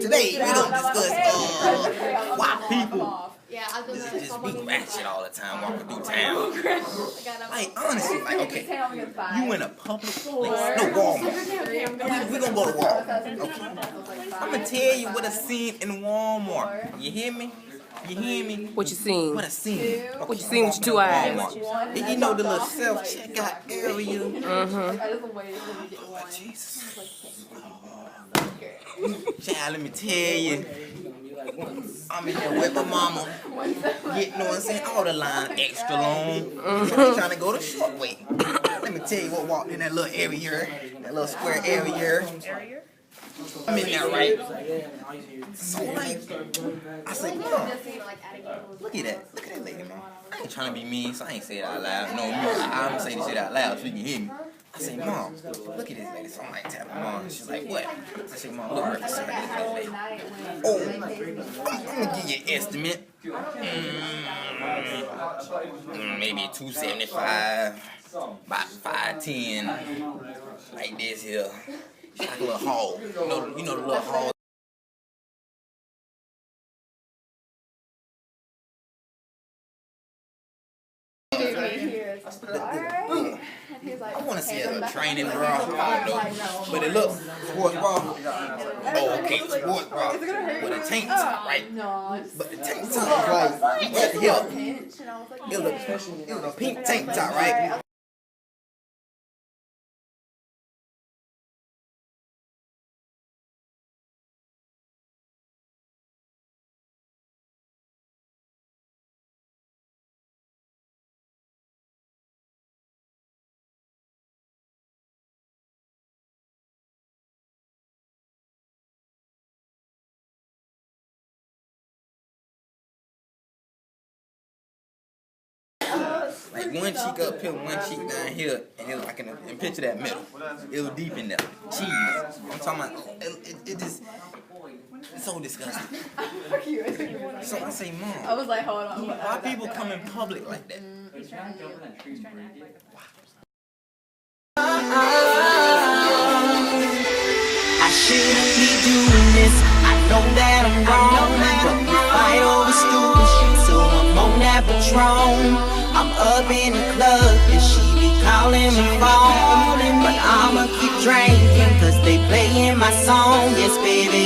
Today we gonna discuss why people just be ratchet all the time walking through town. Like honestly, like okay, you in a public place, no Walmart. We gonna go to Walmart. Okay, I'm gonna tell you what I seen in Walmart. You hear me? You hear me? What you seen? What I seen? Okay, what you seen with your 2 eyes? And you know the little self-checkout area? Mm-hmm. Jesus. Child, let me tell you. I'm in there with my mama. You know what I'm saying? All the line extra long. I'm trying to go the short way. Let me tell you what walked in that little area. That little square area. I'm in there, right? So like, I said, Mom, look at that. Look at that lady, man. I ain't trying to be mean, so I ain't say it out loud. No, I'm gonna say this shit out loud so you can hear me. I say, Mom, look at this lady. So I'm like tapping Mom. She's like, what? I say, Mom, look at her. Look at this lady. Oh, I'm gonna give you an estimate. Maybe 275, about 5'10", like this here. She's like a little hog. You know the little hog. I want to see a training bra, but it looks sports bra. Oh, okay, sports bra with a tank top, right? But the tank top is like right here. It was a pink tank top, right? Like one cheek up here, one cheek down here, and it was like in picture that middle. It was deep in there. Cheese. I'm talking about it just it's so disgusting. So I say, Mom, I was like, hold on. why people come in public like that? I shouldn't be doing this. I know that I'm wrong, but we fight over stupid shit, so I'm on that Patron. I'm up in the club and she be calling my phone, but I'ma keep drinking 'cause they playing my song. Yes, baby.